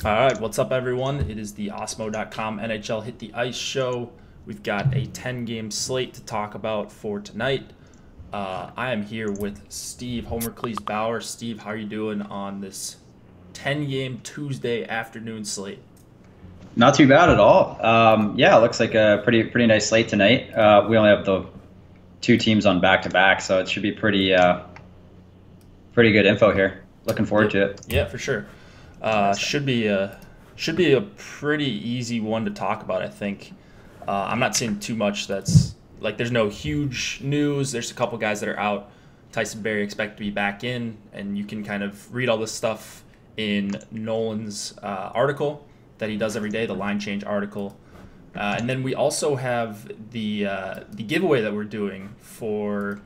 All right, what's up, everyone? It is the Osmo.com NHL Hit the Ice show. We've got a 10-game slate to talk about for tonight. I am here with Steve Homercleese Bauer. Steve, how are you doing on this 10-game Tuesday afternoon slate? Not too bad at all. Yeah, it looks like a pretty nice slate tonight. We only have the two teams on back-to-back, so it should be pretty good info here. Looking forward to it. Yeah, for sure. Should be a pretty easy one to talk about, I think. I'm not seeing too much that's like there's no huge news. There's a couple guys that are out. Tyson Barrie expected to be back in, and you can kind of read all this stuff in Nolan's article that he does every day, the line change article. And then we also have the giveaway that we're doing for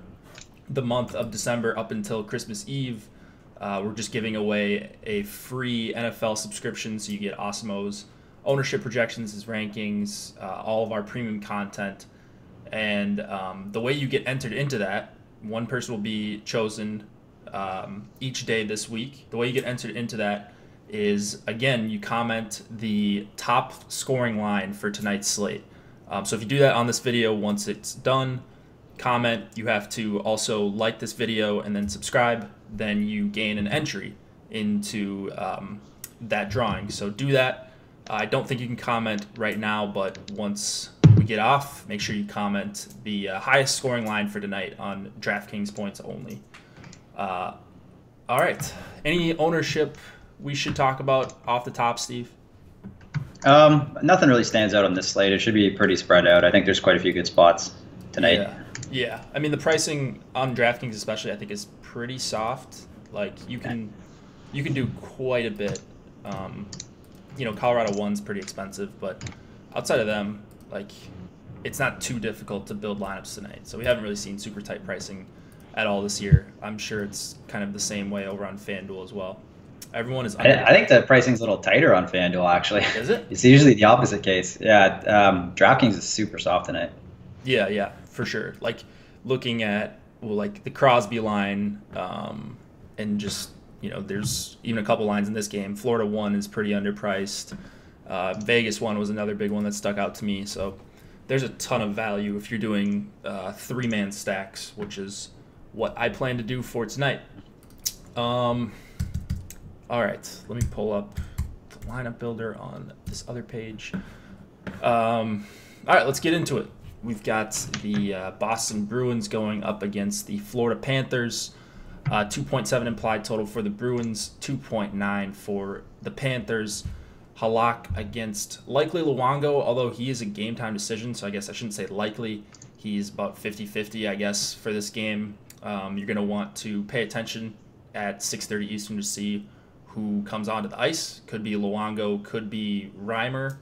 the month of December up until Christmas Eve. We're just giving away a free NFL subscription, so you get Osmo's ownership projections, his rankings, all of our premium content. And the way you get entered into that, one person will be chosen each day this week. The way you get entered into that is, again, you comment the top scoring line for tonight's slate. So if you do that on this video, once it's done, comment. You have to also like this video and then subscribe. Then you gain an entry into that drawing. So do that. I don't think you can comment right now, but once we get off, make sure you comment the highest scoring line for tonight on DraftKings points only. All right. Any ownership we should talk about off the top, Steve? Nothing really stands out on this slate. It should be pretty spread out. I think there's quite a few good spots tonight. Yeah. I mean, the pricing on DraftKings especially, I think, is pretty soft. Like, you can do quite a bit. Colorado 1's pretty expensive, but outside of them, like, it's not too difficult to build lineups tonight. So we haven't really seen super tight pricing at all this year. I'm sure it's kind of the same way over on FanDuel as well. Everyone is under. I think the pricing's a little tighter on FanDuel, actually. Is it? It's usually the opposite case. Yeah, DraftKings is super soft tonight. Yeah, for sure. Like, looking at like the Crosby line, and just there's even a couple lines in this game. Florida 1 is pretty underpriced. Vegas 1 was another big one that stuck out to me. So there's a ton of value if you're doing three-man stacks, which is what I plan to do for tonight. All right, let me pull up the lineup builder on this other page. All right, let's get into it. We've got the Boston Bruins going up against the Florida Panthers. 2.7 implied total for the Bruins, 2.9 for the Panthers. Halak against likely Luongo, although he is a game-time decision, so I guess I shouldn't say likely. He's about 50-50, I guess, for this game. You're going to want to pay attention at 6:30 Eastern to see who comes onto the ice. Could be Luongo, could be Reimer.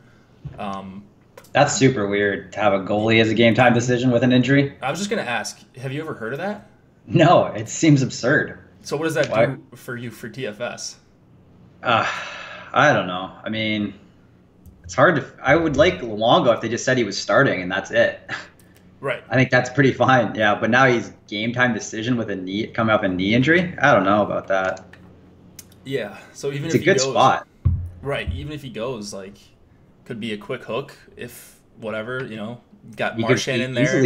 That's super weird to have a goalie as a game time decision with an injury. I was just going to ask, have you ever heard of that? No, it seems absurd. So what does that do for you for DFS? I don't know. I mean, it's hard to. I would like Luongo if they just said he was starting and that's it. Right. I think that's pretty fine. Yeah, but now he's game time decision with a knee coming up a knee injury. I don't know about that. Yeah. So even it's if a good spot. Right. Even if he goes, like, could be a quick hook if whatever, got You Marchand in there.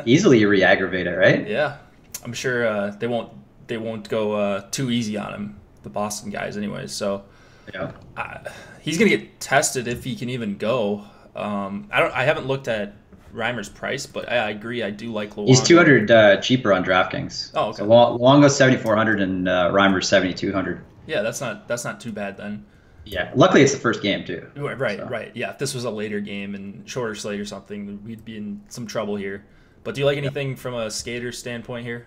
Easily re-aggravate it, right? Yeah. I'm sure they won't go too easy on him, the Boston guys anyways. So yeah. He's going to get tested if he can even go. I haven't looked at Reimer's price, but I agree. I do like Luongo. He's 200 cheaper on DraftKings. Oh, okay. So Luongo's 7,400 and Reimer's 7,200. Yeah, that's not too bad then. Yeah, luckily it's the first game too. Right. Yeah, if this was a later game and shorter slate or something, we'd be in some trouble here. But do you like anything from a skater standpoint here?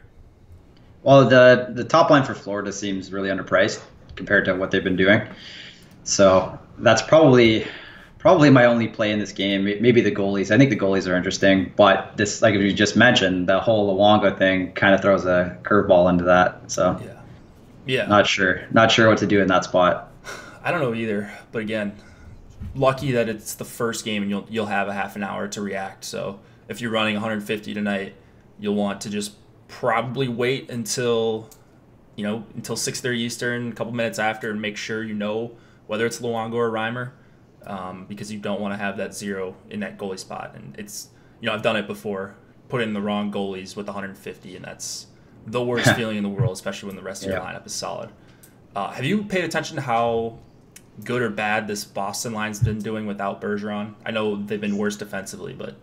Well, the top line for Florida seems really underpriced compared to what they've been doing. So that's probably my only play in this game. Maybe the goalies. I think the goalies are interesting, but this, like you just mentioned, the whole Luongo thing kind of throws a curveball into that. So yeah, not sure what to do in that spot. I don't know either. But again, lucky that it's the first game and you'll have a half an hour to react. So if you're running 150 tonight, you'll want to just probably wait until 6:30 Eastern, a couple minutes after, and make sure whether it's Luongo or Reimer, because you don't want to have that 0 in that goalie spot. And it's, I've done it before, put in the wrong goalies with 150, and that's the worst feeling in the world, especially when the rest of your lineup is solid. Have you paid attention to how good or bad this Boston line's been doing without Bergeron? I know they've been worse defensively, but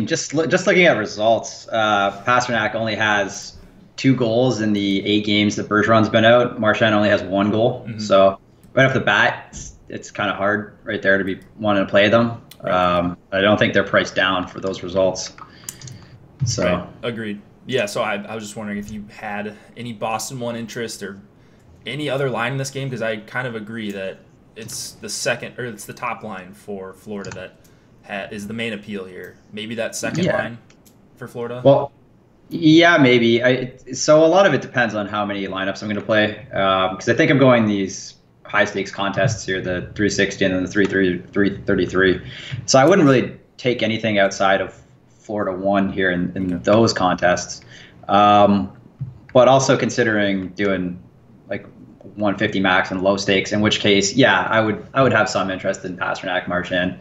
just looking at results, Pasternak only has 2 goals in the 8 games that Bergeron's been out. Marchand only has 1 goal. Mm-hmm. So right off the bat, it's kind of hard right there to be wanting to play them. Right. I don't think they're priced down for those results. So right. Agreed. Yeah, so I was just wondering if you had any Boston one interest or any other line in this game, because I kind of agree that it's the top line for Florida that is the main appeal here. Maybe that second line for Florida? Well, yeah, maybe. So a lot of it depends on how many lineups I'm going to play, because I think I'm going these high-stakes contests here, the 360 and then the 333. So I wouldn't really take anything outside of Florida 1 here in those contests. But also considering doing like 150 max and low stakes, in which case, I would have some interest in Pasternak, Marchand.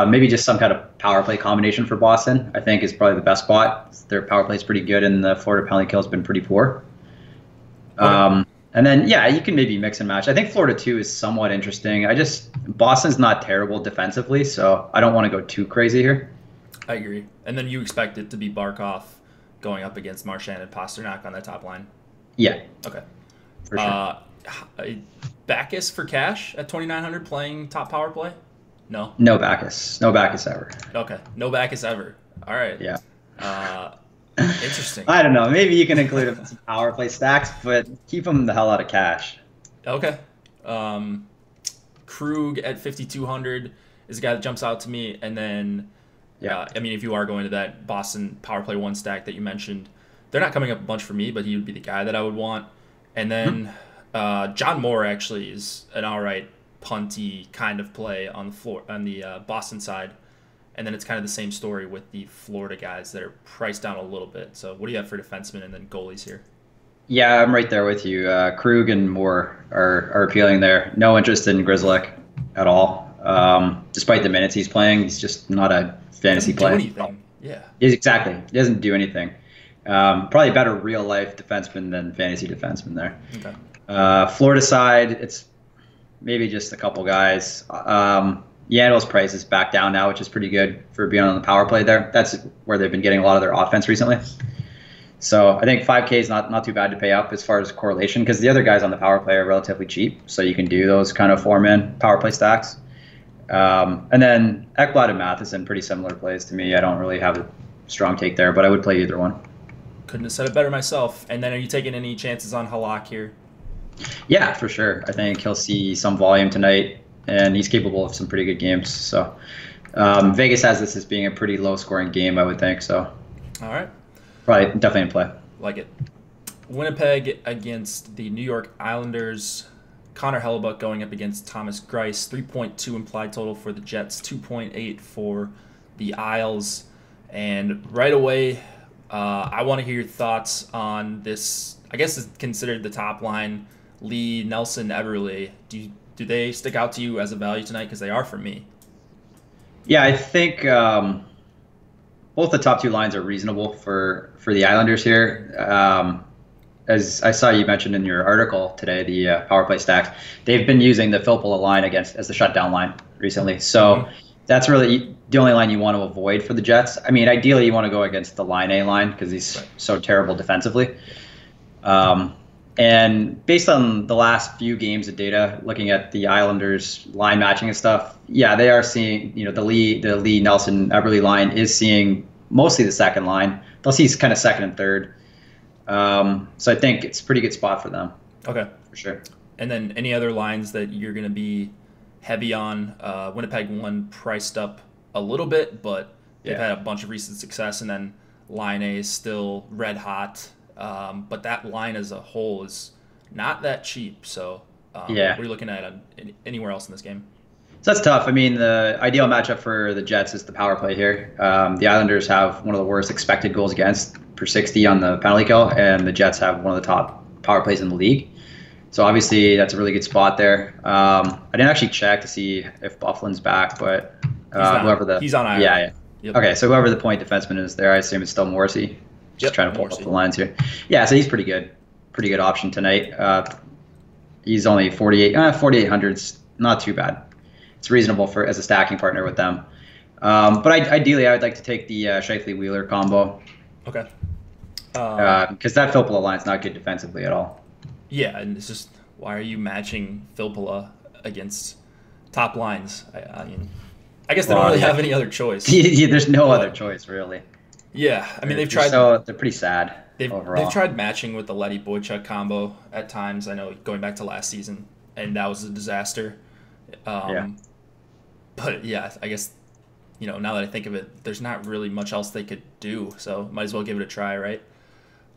Maybe just some kind of power play combination for Boston, I think, is probably the best spot. Their power play is pretty good, and the Florida penalty kill has been pretty poor. And then, you can maybe mix and match. I think Florida 2 is somewhat interesting. Boston's not terrible defensively, so I don't want to go too crazy here. I agree. And then you expect it to be Barkov going up against Marchand and Pasternak on that top line? Yeah. Okay. For sure. Backus for cash at 2,900 playing top power play? No? No Backus. No Backus ever. Okay. No Backus ever. All right. Yeah. Interesting. I don't know. Maybe you can include him in some power play stacks, but keep him the hell out of cash. Okay. Krug at 5,200 is a guy that jumps out to me. And then, if you are going to that Boston power play 1 stack that you mentioned, they're not coming up a bunch for me, but he would be the guy that I would want. And then John Moore actually is an all right punty kind of play on the Boston side. And then it's kind of the same story with the Florida guys that are priced down a little bit. So what do you have for defensemen and then goalies here? Yeah, I'm right there with you. Krug and Moore are appealing there. No interest in Grzelcyk at all. Despite the minutes he's playing, he's just not a fantasy player. He doesn't do anything. Yeah. Exactly. He doesn't do anything. Probably a better real-life defenseman than fantasy defenseman there. Okay. Florida side, it's maybe just a couple guys. Yandle's price is back down now, which is pretty good for being on the power play there. That's where they've been getting a lot of their offense recently. So I think 5K is not too bad to pay up as far as correlation, because the other guys on the power play are relatively cheap, so you can do those kind of 4-man power play stacks. And then Ekblad and Matheson, pretty similar plays to me. I don't really have a strong take there, but I would play either one. Couldn't have said it better myself. And then are you taking any chances on Halak here? Yeah, for sure. I think he'll see some volume tonight, and he's capable of some pretty good games. So Vegas has this as being a pretty low-scoring game, I would think. So all right. Probably definitely in play. Like it. Winnipeg against the New York Islanders. Connor Hellebuck going up against Thomas Greiss. 3.2 implied total for the Jets. 2.8 for the Isles. And right away, I want to hear your thoughts on this. I guess it's considered the top line. Lee, Nelson, Everly. Do they stick out to you as a value tonight? Because they are for me. Yeah, I think both the top 2 lines are reasonable for the Islanders here. As I saw you mentioned in your article today, the power play stacks, they've been using the Filppula line as the shutdown line recently. So that's really the only line you want to avoid for the Jets. I mean, ideally you want to go against the line A line because he's so terrible defensively. And based on the last few games of data, looking at the Islanders line matching and stuff, they are seeing, the Lee Nelson Everly line is seeing mostly the second line. They'll see kind of second and third. So I think it's a pretty good spot for them. Okay. For sure. And then any other lines that you're going to be heavy on? Winnipeg one priced up a little bit, but they've had a bunch of recent success. And then line A is still red hot. But that line as a whole is not that cheap. So what are you looking at anywhere else in this game? So that's tough. I mean, the ideal matchup for the Jets is the power play here. The Islanders have one of the worst expected goals against per 60 on the penalty kill, and the Jets have one of the top power plays in the league. So obviously that's a really good spot there. I didn't actually check to see if Bufflin's back, but he's on IR. Yeah. Yep. Okay, so whoever the point defenseman is there, I assume it's still Morrissey. Just trying to pull up the lines here. Yeah, so he's pretty good option tonight. He's only 4,800's not too bad. It's reasonable for as a stacking partner with them. But ideally, I would like to take the Scheifele Wheeler combo. Okay. Because that Filppula line's not good defensively at all. Yeah, and it's just, why are you matching Filppula against top lines? I guess they don't really have any other choice. There's no other choice, really. Yeah, I mean, they've tried. They're pretty sad overall. They've tried matching with the Letty Boychuk combo at times. I know going back to last season, and that was a disaster. But yeah, I guess, now that I think of it, there's not really much else they could do. So might as well give it a try, right?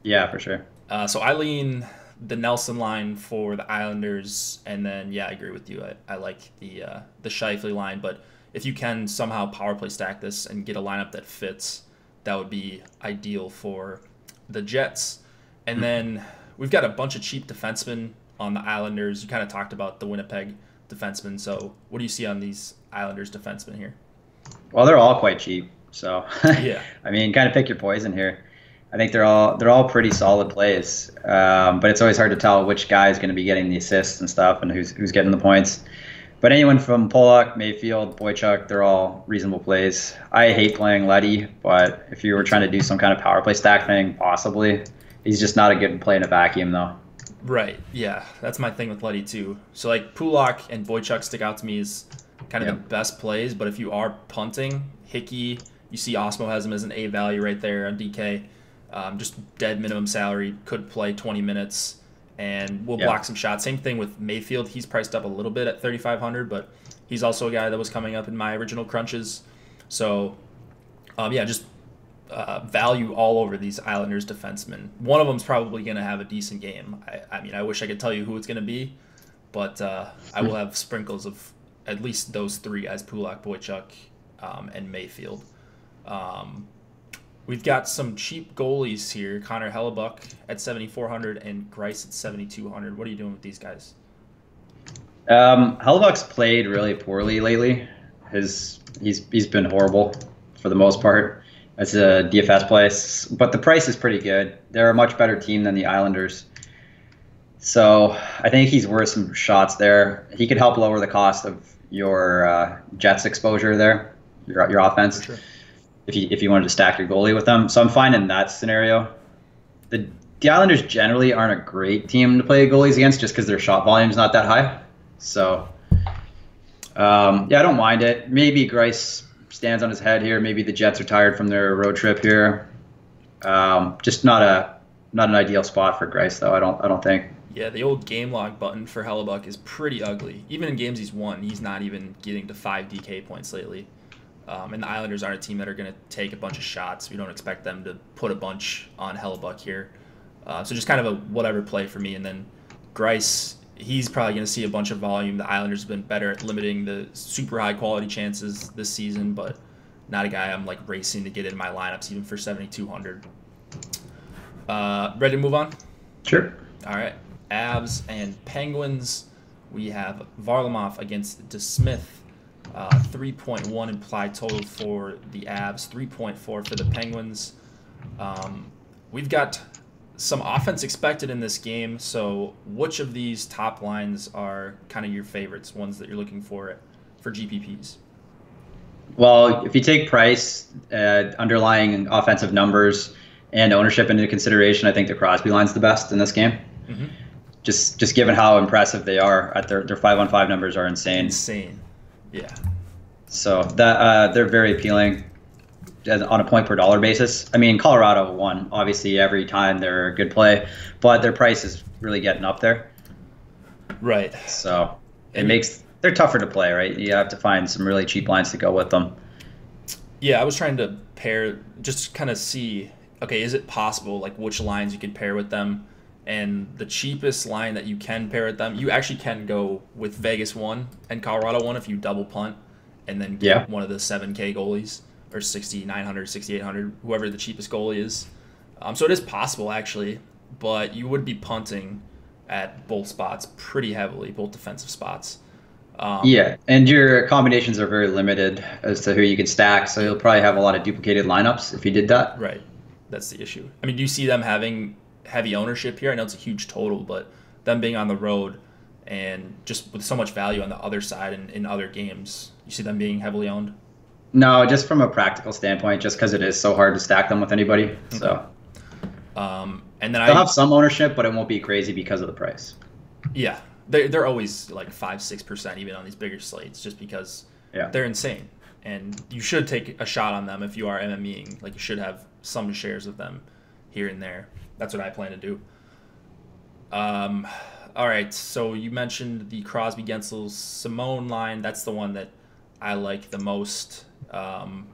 Yeah, for sure. So I lean the Nelson line for the Islanders, and then I agree with you. I like the Scheifele line, but if you can somehow power play stack this and get a lineup that fits, that would be ideal for the Jets. And then we've got a bunch of cheap defensemen on the Islanders. You kind of talked about the Winnipeg defensemen. So what do you see on these Islanders defensemen here? Well, they're all quite cheap. So yeah, I mean, kind of pick your poison here. I think they're all pretty solid plays, but it's always hard to tell which guy is going to be getting the assists and stuff, and who's getting the points. But anyone from Pollock, Mayfield, Boychuk, they're all reasonable plays. I hate playing Letty, but if you were trying to do some kind of power play stack thing, possibly. He's just not a good play in a vacuum, though. Right, yeah. That's my thing with Letty, too. So, like, Pulak and Boychuk stick out to me as kind of the best plays, but if you are punting, Hickey, you see Osmo has him as an A value right there on DK. Just dead minimum salary, could play 20 minutes. And we'll block some shots. Same thing with Mayfield. He's priced up a little bit at 3,500, but he's also a guy that was coming up in my original crunches. So, just value all over these Islanders defensemen. One of them's probably going to have a decent game. I mean, I wish I could tell you who it's going to be, but I will have sprinkles of at least those three guys, Pulak, Boychuk, and Mayfield. We've got some cheap goalies here. Connor Hellebuck at 7,400 and Greiss at 7,200. What are you doing with these guys? Hellebuck's played really poorly lately. He's been horrible for the most part as a DFS place, but the price is pretty good. They're a much better team than the Islanders. So I think he's worth some shots there. He could help lower the cost of your Jets exposure there, your offense. Sure. If you wanted to stack your goalie with them. So I'm fine in that scenario. The Islanders generally aren't a great team to play goalies against just because their shot volume is not that high. So, I don't mind it. Maybe Greiss stands on his head here. Maybe the Jets are tired from their road trip here. Just not an ideal spot for Greiss, though, I don't think. Yeah, the old game log button for Hellebuck is pretty ugly. Even in games he's won, he's not even getting to 5 DK points lately. And the Islanders aren't a team that are going to take a bunch of shots. We don't expect them to put a bunch on Hellebuck here. So just kind of a whatever play for me. And then Greiss, he's probably going to see a bunch of volume. The Islanders have been better at limiting the super high quality chances this season, but not a guy I'm like racing to get in my lineups even for 7,200. Ready to move on? Sure. All right. Avs and Penguins. We have Varlamov against DeSmith. 3.1 implied total for the Avs, 3.4 for the Penguins. We've got some offense expected in this game, so which of these top lines are kind of your favorites, ones that you're looking for GPPs? Well, if you take price, underlying offensive numbers, and ownership into consideration, I think the Crosby line's the best in this game. Mm-hmm. Just given how impressive they are at their 5-on-5 numbers are insane. Yeah. So that they're very appealing on a point per dollar basis. I mean, Colorado won obviously every time they're a good play, but their price is really getting up there. Right. So they're tougher to play, right? You have to find some really cheap lines to go with them. Yeah, I was trying to pair, just kind of see, okay, is it possible, like which lines you could pair with them? And the cheapest line that you can pair with them, you actually can go with Vegas 1 and Colorado 1 if you double punt and then get one of the 7K goalies or 6,900, 6,800, whoever the cheapest goalie is. So it is possible, actually, but you would be punting at both spots pretty heavily, both defensive spots. Yeah, and your combinations are very limited as to who you can stack, so you'll probably have a lot of duplicated lineups if you did that. Right. That's the issue. I mean, do you see them having heavy ownership here? I know it's a huge total, but them being on the road and just with so much value on the other side and in other games, you see them being heavily owned? No, just from a practical standpoint, just because it is so hard to stack them with anybody. Okay. So, and then they'll have some ownership, but it won't be crazy because of the price. Yeah, they're always like 5-6% even on these bigger slates, just because they're insane. And you should take a shot on them if you are MMEing. Like, you should have some shares of them here and there. That's what I plan to do. All right, so you mentioned the Crosby, Gensel, Simone line. That's the one that I like the most. I'm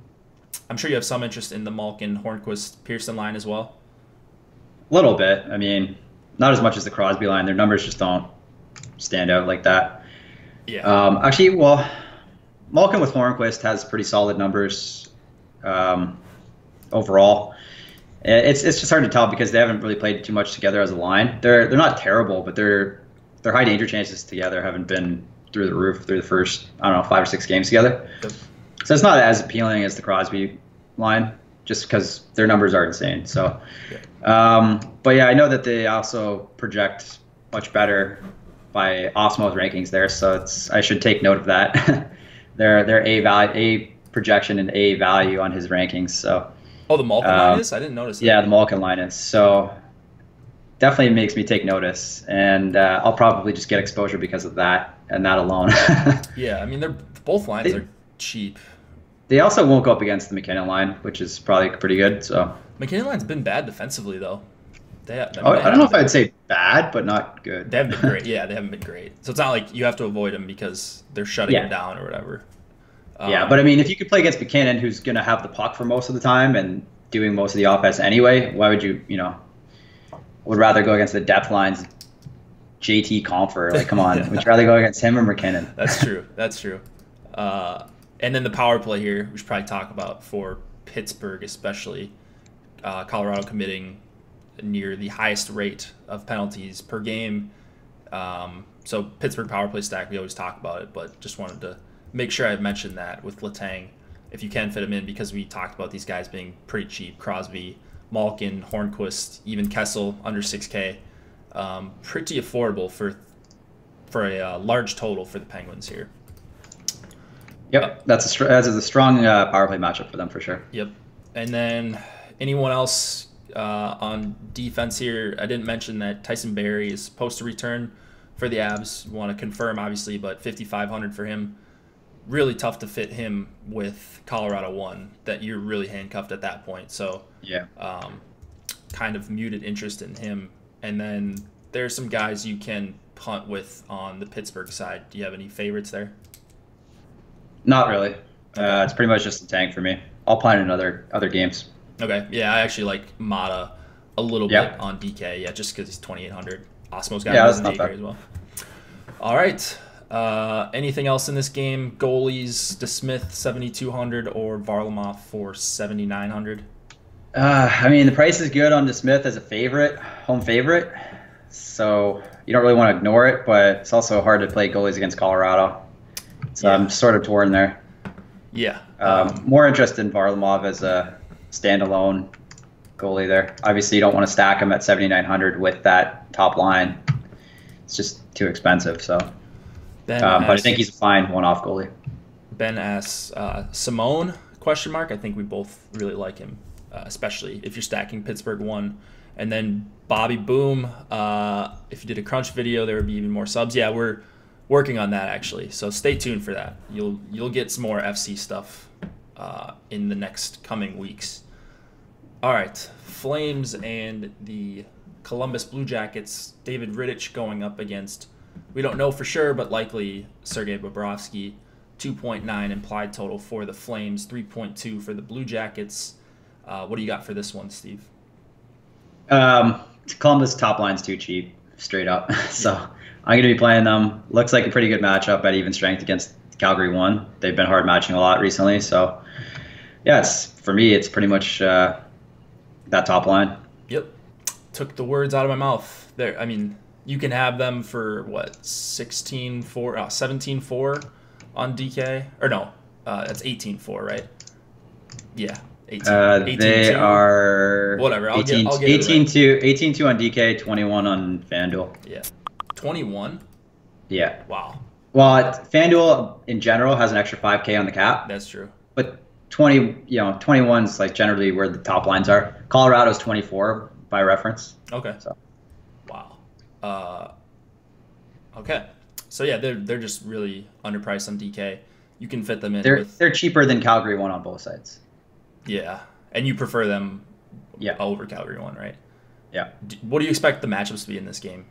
sure you have some interest in the Malkin, Hornquist, Pearson line as well. A little bit. I mean, not as much as the Crosby line. Their numbers just don't stand out like that. Yeah. Actually, well, Malkin with Hornquist has pretty solid numbers overall. It's just hard to tell because they haven't really played too much together as a line. They're not terrible, but their high danger chances together haven't been through the roof through the first, I don't know, 5 or 6 games together. Yep. So it's not as appealing as the Crosby line, just because their numbers are insane. So, but yeah, I know that they also project much better by Osmo's rankings there, so I should take note of that. their A projection and A value on his rankings. So. Oh, the Malkin line is? I didn't notice that. Yeah, the Malkin line is. So definitely makes me take notice, and I'll probably just get exposure because of that and that alone. Yeah, I mean, both lines are cheap. They also won't go up against the McKinnon line, which is probably pretty good. So McKinnon line's been bad defensively, though. I don't know if I'd say bad, but not good. They haven't been great. Yeah, they haven't been great. So it's not like you have to avoid them because they're shutting them down or whatever. Yeah, but I mean, if you could play against McKinnon, who's going to have the puck for most of the time and doing most of the offense anyway, why would you, would rather go against the depth lines, JT Compher? Like, come on. Would you rather go against him or McKinnon? That's true. That's true. And then the power play here, we should probably talk about for Pittsburgh especially. Colorado committing near the highest rate of penalties per game. So Pittsburgh power play stack, we always talk about it, but just wanted to make sure I mentioned that with Letang, if you can fit him in, because we talked about these guys being pretty cheap. Crosby, Malkin, Hornquist, even Kessel under 6K. Pretty affordable for a large total for the Penguins here. Yep, that is a strong power play matchup for them for sure. Yep. And then anyone else on defense here? I didn't mention that Tyson Barrie is supposed to return for the Abs. Want to confirm, obviously, but 5,500 for him. Really tough to fit him with Colorado 1, that you're really handcuffed at that point. So yeah, kind of muted interest in him. And then there's some guys you can punt with on the Pittsburgh side. Do you have any favorites there? Not really. It's pretty much just a tank for me. I'll punt in other games. Okay. Yeah, I actually like Mata a little bit on DK. Yeah, just because he's 2,800. Osmo's got him as as well. All right. Anything else in this game? Goalies, DeSmith 7,200 or Varlamov for 7,900? I mean, the price is good on DeSmith as a home favorite. So you don't really want to ignore it, but it's also hard to play goalies against Colorado. So I'm sort of torn there. Yeah. More interested in Varlamov as a standalone goalie there. Obviously, you don't want to stack him at 7,900 with that top line. It's just too expensive. So. But I think he's a fine one-off goalie. Ben asks, Simone, ? I think we both really like him, especially if you're stacking Pittsburgh 1. And then Bobby Boom, if you did a crunch video, there would be even more subs. Yeah, we're working on that, actually. So stay tuned for that. You'll get some more FC stuff in the next coming weeks. All right, Flames and the Columbus Blue Jackets. David Rittich going up against... We don't know for sure, but likely Sergei Bobrovsky. 2.9 implied total for the Flames, 3.2 for the Blue Jackets. What do you got for this one, Steve? Columbus top line's too cheap, straight up. So I'm going to be playing them. Looks like a pretty good matchup at even strength against Calgary 1. They've been hard matching a lot recently. So, yeah, for me, it's pretty much that top line. Yep. Took the words out of my mouth there. I mean... You can have them for what 16-4, 17-4 on DK, or no, that's 18-4, right? Yeah, 18. They are whatever. I'll get 18 to 18-2 on DK, 21 on FanDuel. Yeah, 21. Yeah. Wow. Well, FanDuel in general has an extra 5K on the cap. That's true. But 21 is like generally where the top lines are. Colorado's 24 by reference. Okay. So. Wow. Okay. So yeah, they're just really underpriced on DK. You can fit them in. They're cheaper than Calgary 1 on both sides. Yeah, and you prefer them. Yeah. Over Calgary 1, right? Yeah. What do you expect the matchups to be in this game?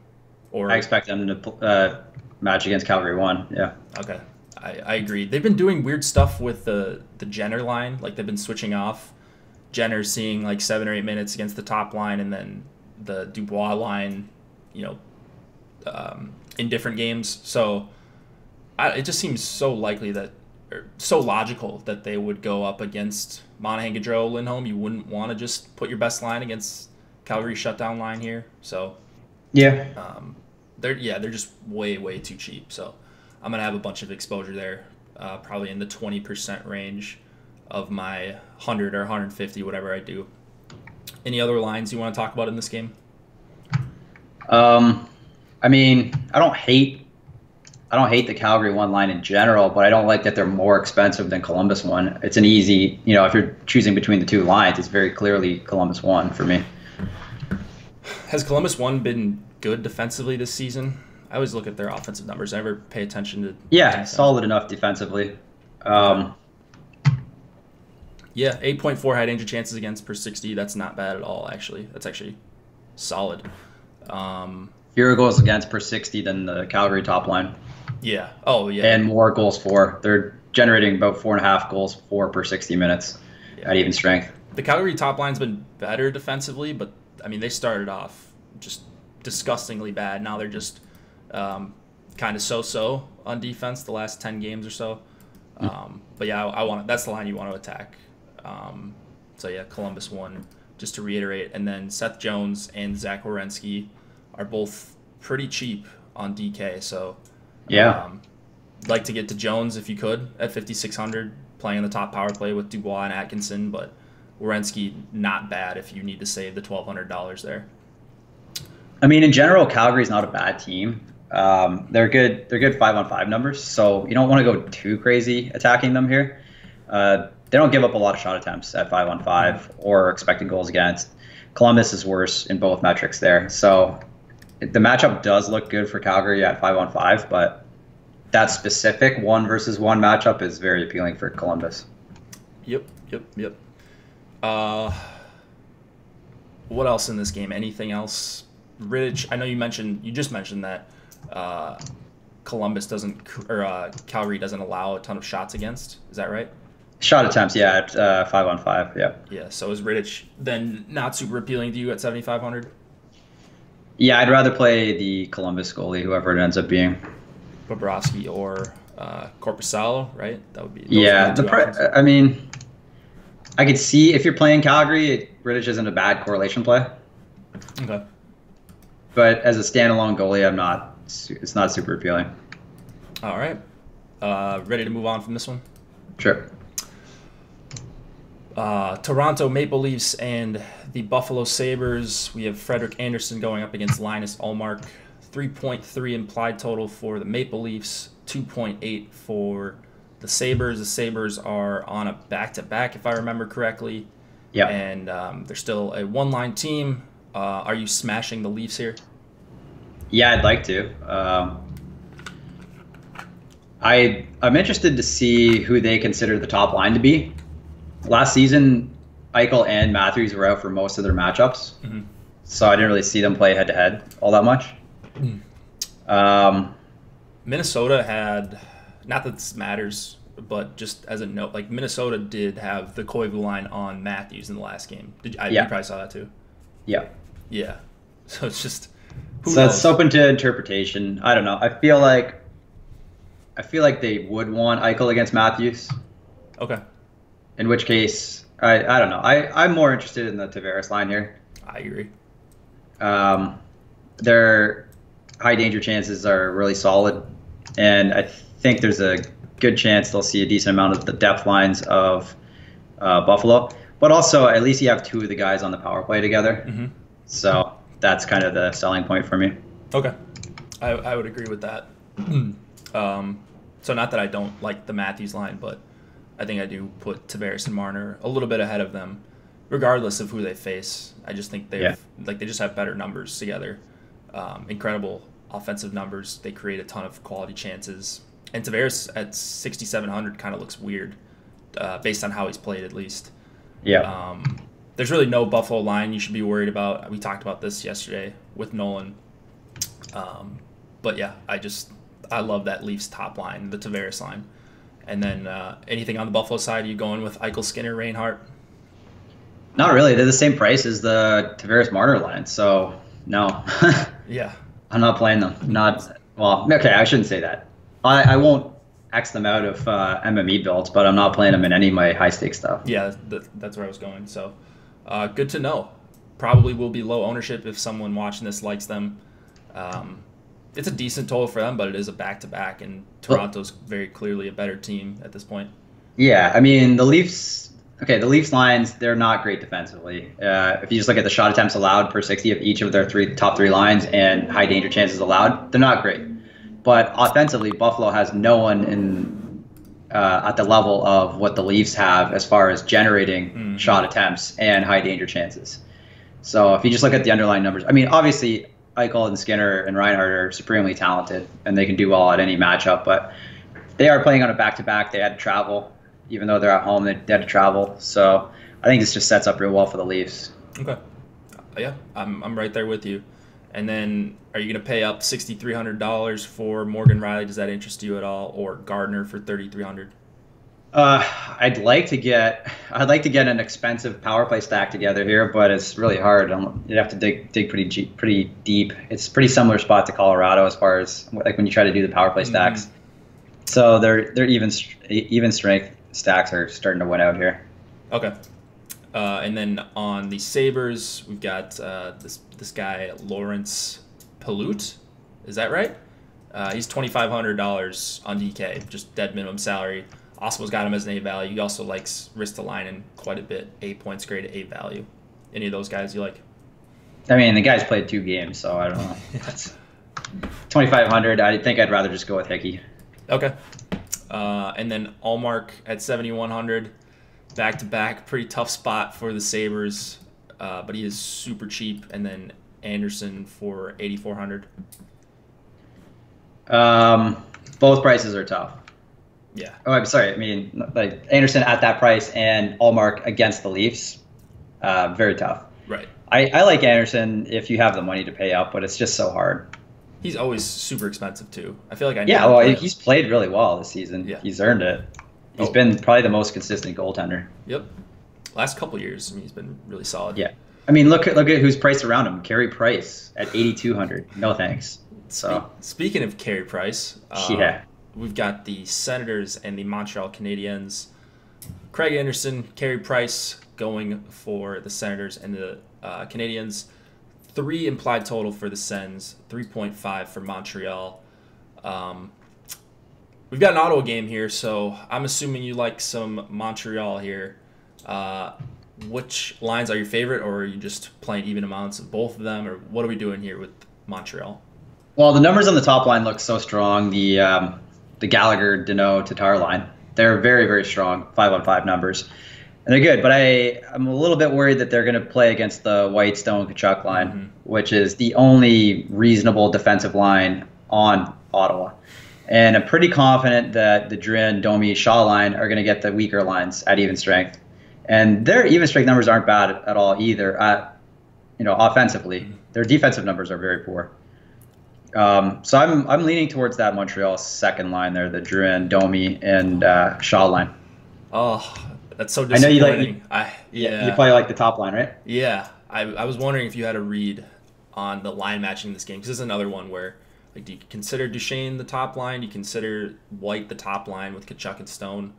Or I expect them to match against Calgary 1. Yeah. Okay. I agree. They've been doing weird stuff with the Jenner line. Like they've been switching off Jenner seeing like 7 or 8 minutes against the top line, and then the Dubois line, in different games. So it just seems so likely that, or so logical that they would go up against Monahan, Gaudreau, Lindholm. You wouldn't want to just put your best line against Calgary's shutdown line here. So yeah, they're just way too cheap. So I'm gonna have a bunch of exposure there, probably in the 20% range of my 100 or 150, whatever I do. Any other lines you want to talk about in this game? I mean, I don't hate the Calgary 1 line in general, but I don't like that they're more expensive than Columbus 1. It's an easy, if you're choosing between the two lines, it's very clearly Columbus 1 for me. Has Columbus 1 been good defensively this season? I always look at their offensive numbers. I never pay attention to. Yeah, solid enough defensively. Yeah, 8.4 high danger chances against per 60. That's not bad at all, actually. That's actually solid. Fewer goals against per 60 than the Calgary top line. Yeah. Oh, yeah. And more goals for. They're generating about 4.5 goals for per 60 minutes at even strength. The Calgary top line's been better defensively, but, I mean, they started off just disgustingly bad. Now they're just kind of so-so on defense the last 10 games or so. But, yeah, that's the line you want to attack. So, yeah, Columbus 1, just to reiterate. And then Seth Jones and Zach Werenski are both pretty cheap on DK. So, yeah, like to get to Jones if you could at 5,600, playing the top power play with Dubois and Atkinson. But Werenski, not bad if you need to save the $1,200 there. I mean, in general, Calgary's not a bad team. They're good 5-on-5 numbers, so you don't want to go too crazy attacking them here. They don't give up a lot of shot attempts at 5-on-5 or expected goals against. Columbus is worse in both metrics there. So the matchup does look good for Calgary at 5-on-5, but that specific 1 versus 1 matchup is very appealing for Columbus. Yep. What else in this game? Anything else? Rittich, I know you just mentioned that Calgary doesn't allow a ton of shots against. Is that right? Shot attempts, yeah, at 5-on-5, yeah. Yeah, so is Rittich then not super appealing to you at 7,500? Yeah, I'd rather play the Columbus goalie, whoever it ends up being. Bobrovsky or Korpisalo, right? That would be. Yeah, I mean, I could see if you're playing Calgary, Rittich isn't a bad correlation play. Okay. But as a standalone goalie, it's not super appealing. All right. Ready to move on from this one? Sure. Toronto Maple Leafs and the Buffalo Sabres. We have Frederik Andersen going up against Linus Ullmark. 3.3 implied total for the Maple Leafs, 2.8 for the Sabres. The Sabres are on a back-to-back, if I remember correctly. Yeah. And they're still a one-line team. Are you smashing the Leafs here? Yeah, I'd like to. I'm interested to see who they consider the top line to be. Last season, Eichel and Matthews were out for most of their matchups, so I didn't really see them play head-to-head all that much. Minnesota had, not that this matters, but just as a note, like Minnesota did have the Koivu line on Matthews in the last game. You probably saw that too? Yeah. Yeah. So it's just, it's open to interpretation. I don't know. I feel like they would want Eichel against Matthews. Okay. In which case, I don't know. I'm more interested in the Tavares line here. I agree. high danger chances are really solid, and I think there's a good chance they'll see a decent amount of the depth lines of Buffalo. But also, at least you have two of the guys on the power play together, so that's kind of the selling point for me. Okay, I would agree with that. So not that I don't like the Matthews line, but I think I do put Tavares and Marner a little bit ahead of them, regardless of who they face. I just think they just have better numbers together. Incredible offensive numbers. They create a ton of quality chances. And Tavares at 6,700 kind of looks weird, based on how he's played at least. Yeah. There's really no Buffalo line you should be worried about. We talked about this yesterday with Nolan. But yeah, I love that Leafs top line, the Tavares line. And then anything on the Buffalo side, you going with Eichel, Skinner, Reinhart? Not really. They're the same price as the Tavares Marner line, so no. Yeah. I'm not playing them. Okay, I shouldn't say that. I won't X them out of MME builds, but I'm not playing them in any of my high stakes stuff. Yeah, that's where I was going. So good to know. Probably will be low ownership if someone watching this likes them. It's a decent total for them, but it is a back-to-back, and Toronto's very clearly a better team at this point. Yeah, I mean, the Leafs lines, they're not great defensively. If you just look at the shot attempts allowed per 60 of each of their top three lines and high danger chances allowed, they're not great. But offensively, Buffalo has no one at the level of what the Leafs have as far as generating shot attempts and high danger chances. So if you just look at the underlying numbers, I mean, obviously Eichel and Skinner and Reinhart are supremely talented and they can do well at any matchup, but they are playing on a back-to-back. They had to travel. Even though they're at home, they had to travel. So I think this just sets up real well for the Leafs. Okay. Yeah, I'm right there with you. And then are you going to pay up $6,300 for Morgan Riley? Does that interest you at all? Or Gardner for $3,300? I'd like to get an expensive power play stack together here, but it's really hard. You'd have to dig pretty deep. It's a pretty similar spot to Colorado as far as like when you try to do the power play stacks. So they're even strength stacks are starting to win out here. Okay. And then on the Sabres, we've got this guy, Lawrence Palut. Is that right? He's $2,500 on DK, just dead minimum salary. Osmo's got him as an A value. He also likes Ristolainen quite a bit. 8 points grade, A value. Any of those guys you like? I mean, the guy's played 2 games, so I don't know. That's 2,500. I think I'd rather just go with Hickey. Okay. And then Allmark at 7,100. Back-to-back, pretty tough spot for the Sabres, but he is super cheap. And then Anderson for 8,400. Both prices are tough. Yeah. Oh, I'm sorry. I mean, like Anderson at that price and Allmark against the Leafs, very tough. Right. I like Anderson if you have the money to pay up, but it's just so hard. He's always super expensive too. I feel like he's played really well this season. Yeah. He's earned it. He's been probably the most consistent goaltender. Yep. Last couple years, I mean, he's been really solid. Yeah. I mean, look at who's priced around him. Carey Price at 8,200. No thanks. So speaking of Carey Price, we've got the Senators and the Montreal Canadiens. Craig Anderson, Carey Price going for the Senators and the Canadiens. 3 implied total for the Sens, 3.5 for Montreal. We've got an Ottawa game here, so I'm assuming you like some Montreal here. Which lines are your favorite, or are you just playing even amounts of both of them, or what are we doing here with Montreal? Well, the numbers on the top line look so strong. The Gallagher, Deneau, Tatar line, they're very, very strong, 5-on-5 numbers. And they're good, but I'm a little bit worried that they're going to play against the Whitestone Kachuk line, which is the only reasonable defensive line on Ottawa. And I'm pretty confident that the Drin, Domi, Shaw line are going to get the weaker lines at even strength. And their even strength numbers aren't bad at all either. Offensively, their defensive numbers are very poor. So I'm leaning towards that Montreal second line there, the Drouin, Domi, and Shaw line. Oh, that's so disappointing. I know you probably like the top line, right? Yeah. I was wondering if you had a read on the line matching this game, because this is another one where, like, do you consider Duchesne the top line? Do you consider White the top line with Kachuk and Stone?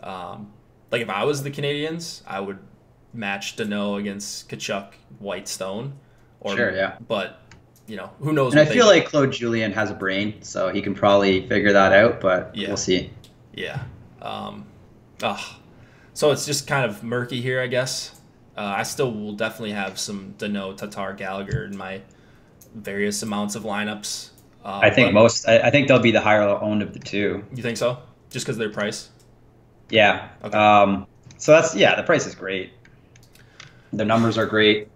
Like, if I was the Canadiens, I would match Deneau against Kachuk, White, Stone. Sure, yeah. But who knows? And what I they feel do. like Claude Julien has a brain, so he can probably figure that out. But Yeah. we'll see. Yeah. So it's just kind of murky here, I guess. I still will definitely have some Dano, Tatar, Gallagher in my various amounts of lineups. I think But I think they'll be the higher owned of the two. you think so? Just because of their price? Yeah. Okay. So the price is great. The numbers are great.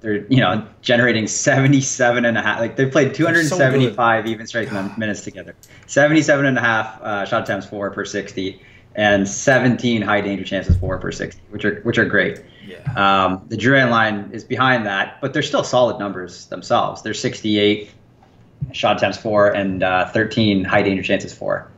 They're generating 77 and a half. Like they've played 275 even strike minutes together. 77 and a half shot attempts for per 60, and 17 high danger chances for per 60, which are great. Yeah. The Drouin line is behind that, but they're still solid numbers themselves. They're 68 shot attempts for and 13 high danger chances for.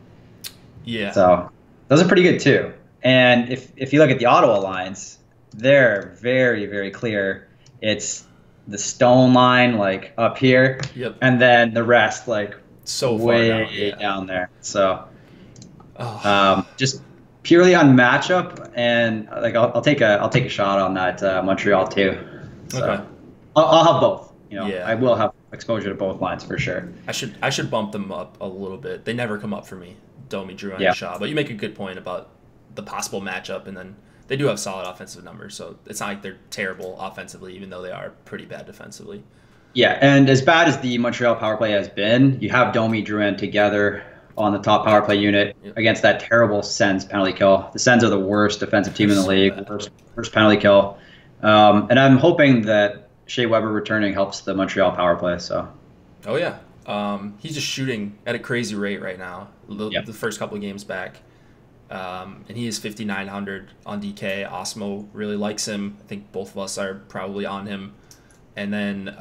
Yeah. So those are pretty good too. And if you look at the Ottawa lines, they're very, very clear. It's the Stone line like up here, Yep. and then the rest like So way far down there. So Oh. just purely on matchup, and like I'll take a shot on that Montreal too. So Okay. I'll have both. Yeah. I will have exposure to both lines for sure. I should bump them up a little bit. They never come up for me, Domi, Drouin, Yeah. and Shaw. But you make a good point about the possible matchup, and then they do have solid offensive numbers, so it's not like they're terrible offensively, even though they are pretty bad defensively. Yeah, and as bad as the Montreal power play has been, you have Domi, Drouin together on the top power play unit against that terrible Sens penalty kill. The Sens are the worst defensive team in the league, worst penalty kill. And I'm hoping that Shea Weber returning helps the Montreal power play. So. Oh yeah, he's just shooting at a crazy rate right now. The first couple of games back, and he is 5,900 on DK. Osmo really likes him. I think both of us are probably on him. And then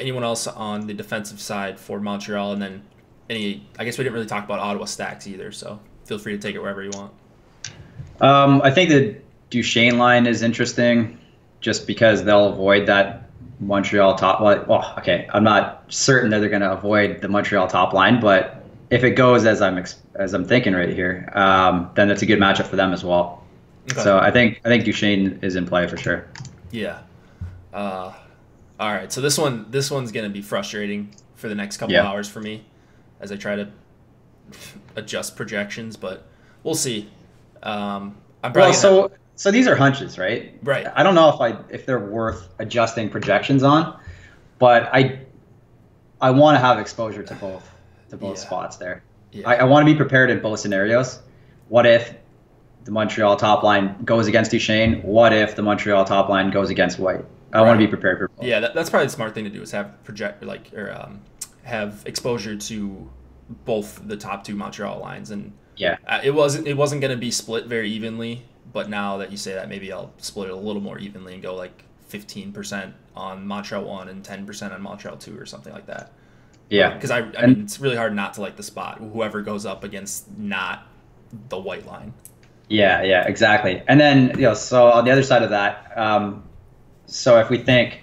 anyone else on the defensive side for Montreal, and then I guess we didn't really talk about Ottawa stacks either, so feel free to take it wherever you want. I think the Duchesne line is interesting just because they'll avoid that Montreal top. Well, okay, I'm not certain that they're going to avoid the Montreal top line, but if it goes as I'm thinking right here, then it's a good matchup for them as well. Okay. So I think Duchesne is in play for sure. Yeah. All right, so this one's going to be frustrating for the next couple hours for me as I try to adjust projections, but we'll see. I'm probably so these are hunches, right? Right. I don't know if they're worth adjusting projections on, but I want to have exposure to both spots there. Yeah. I want to be prepared in both scenarios. What if the Montreal top line goes against Duchesne? What if the Montreal top line goes against White? I want to be prepared for both. Yeah, that's probably the smart thing to do is have have exposure to both the top two Montreal lines, and it wasn't going to be split very evenly. But now that you say that, maybe I'll split it a little more evenly and go like 15% on Montreal 1 and 10% on Montreal 2 or something like that. Yeah, because I mean it's really hard not to like the spot. Whoever goes up against not the White line. Yeah, exactly. And then so on the other side of that. So if we think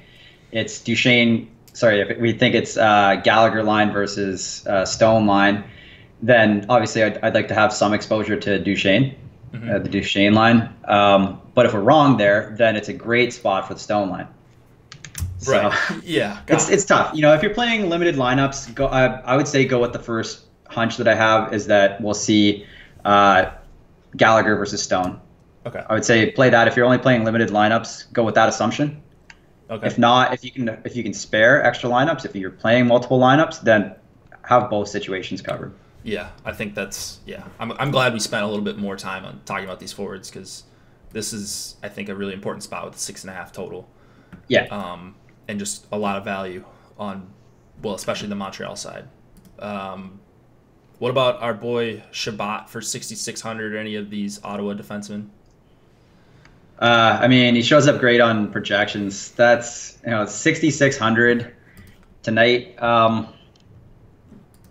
it's if we think it's Gallagher line versus Stone line, then obviously I'd like to have some exposure to Duchesne, the Duchesne line. But if we're wrong there, then it's a great spot for the Stone line. So, right. Yeah. It's tough. If you're playing limited lineups, I would say go with the first hunch that I have is that we'll see Gallagher versus Stone. Okay. I would say play that. If you're only playing limited lineups, go with that assumption. Okay. If not, if you can spare extra lineups, if you're playing multiple lineups, then have both situations covered. Yeah, I think that's I'm glad we spent a little bit more time on talking about these forwards because this is I think a really important spot with the 6.5 total. Yeah. And just a lot of value on especially the Montreal side. What about our boy Shabbat for 6,600? Any of these Ottawa defensemen? I mean, he shows up great on projections. That's 6,600 tonight.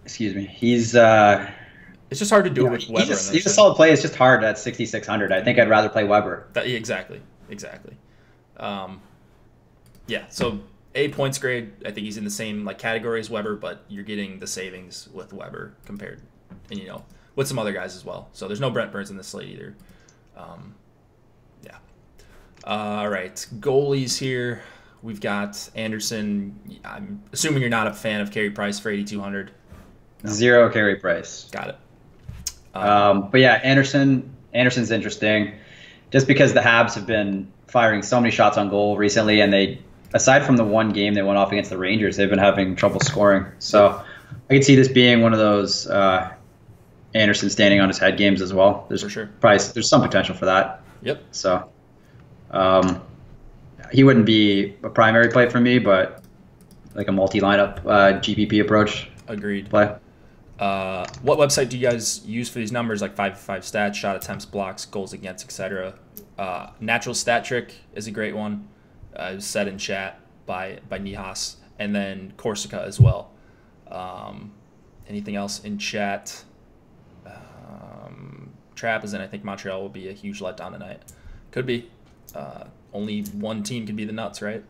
Excuse me. He's it's just hard to do it with Weber. He's a solid play. It's just hard at 6,600. I think I'd rather play Weber. Exactly. Yeah. So points grade. I think he's in the same category as Weber, but you're getting the savings with Weber compared, and with some other guys as well. So there's no Brent Burns in this slate either. Yeah. All right, goalies here. we've got Anderson. I'm assuming you're not a fan of Carey Price for 8,200. No. Zero Carey Price. Got it. But yeah, Anderson's interesting, just because the Habs have been firing so many shots on goal recently, and they, aside from the one game they went off against the Rangers, they've been having trouble scoring. So I could see this being one of those Anderson standing on his head games as well. There's for sure. There's some potential for that. Yep. So he wouldn't be a primary play for me, but like a multi-lineup GPP approach. Agreed. Play. What website do you guys use for these numbers, like 5v5 stats, shot attempts, blocks, goals against, etc.? Natural Stat Trick is a great one. It was said in chat by Nihas, and then Corsica as well. Anything else in chat? Trap is in. I think Montreal will be a huge letdown tonight. Could be. Only one team can be the Nuts, right?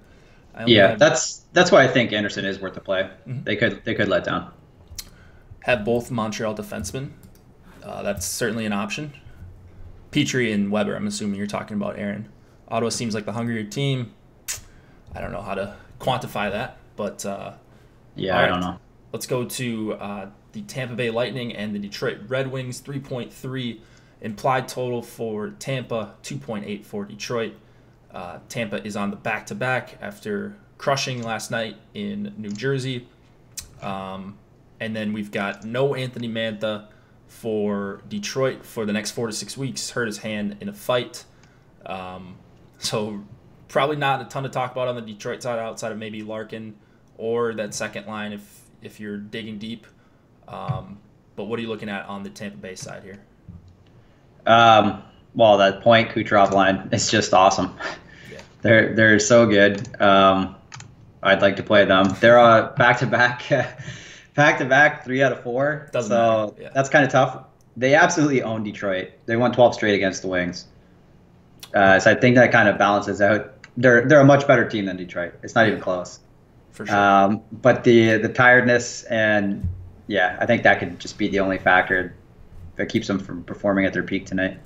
Yeah, that's why I think Anderson is worth the play. Mm-hmm. They could let down. Have both Montreal defensemen. That's certainly an option. Petrie and Weber, I'm assuming you're talking about, Aaron. Ottawa seems like the hungrier team. I don't know how to quantify that, but yeah, right. I don't know. Let's go to the Tampa Bay Lightning and the Detroit Red Wings. 3.3 implied total for Tampa, 2.8 for Detroit. Tampa is on the back-to-back after crushing last night in New Jersey. And then we've got no Anthony Mantha for Detroit for the next 4 to 6 weeks. Hurt his hand in a fight. So probably not a ton to talk about on the Detroit side outside of maybe Larkin or that second line if you're digging deep. But what are you looking at on the Tampa Bay side here? Well, that Point Kucherov line is just awesome. Yeah. They're so good. I'd like to play them. They're back-to-back 3 out of 4. Doesn't matter. Yeah. That's kind of tough. They absolutely own Detroit. They won 12 straight against the Wings. So I think that kind of balances out. They're a much better team than Detroit. It's not even close. For sure. But the tiredness and I think that could just be the only factor that keeps them from performing at their peak tonight.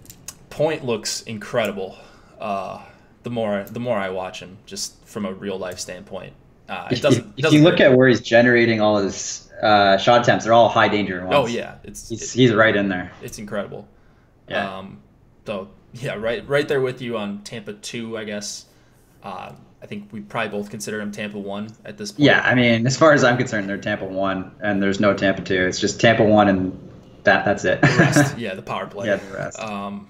Point looks incredible. The more I watch him, just from a real life standpoint, if you look at where he's generating all his shot attempts, they're all high danger ones. Oh yeah, he's right in there. It's incredible. Yeah. So yeah, right there with you on Tampa 2, I guess. I think we probably both consider him Tampa 1 at this point. Yeah, I mean, as far as I'm concerned, they're Tampa 1, and there's no Tampa 2. It's just Tampa 1, and that's it. The rest, the power play. Yeah, the rest. So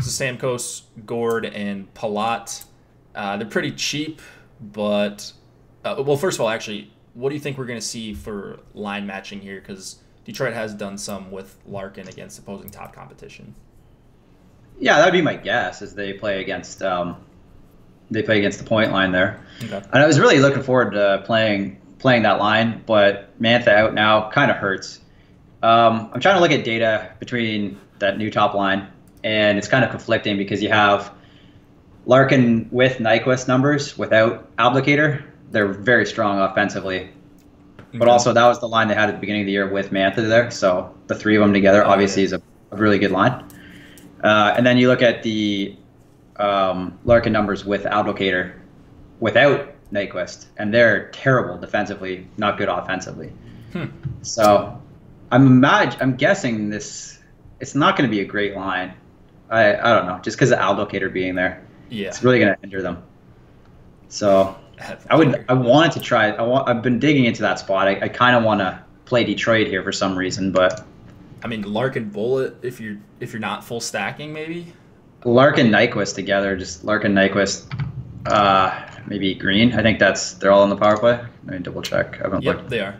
Stamkos, Gord, and Palat, they're pretty cheap, but well, first of all, actually, what do you think we're going to see for line matching here? Because Detroit has done some with Larkin against opposing top competition. Yeah, that would be my guess, as they play against the point line there. Okay. And I was really looking forward to playing that line, but Mantha out now kind of hurts. I'm trying to look at data between that new top line, and it's kind of conflicting because you have Larkin with Nyquist numbers without Abdicator. They're very strong offensively. Okay. But also that was the line they had at the beginning of the year with Mantha there, so the three of them together obviously is a really good line. And then you look at the Larkin numbers with Abdicator without Nyquist, and they're terrible defensively, not good offensively. So I'm guessing it's not going to be a great line. I don't know, just because of Abdicator being there. Yeah, it's really going to hinder them. So I wanted to try. I've been digging into that spot. I kind of want to play Detroit here for some reason, but I mean Larkin Bullet if you're not full stacking maybe. Larkin Nyquist together, just Larkin Nyquist, maybe Green. I think they're all on the power play. Let me double check. Yep, they are.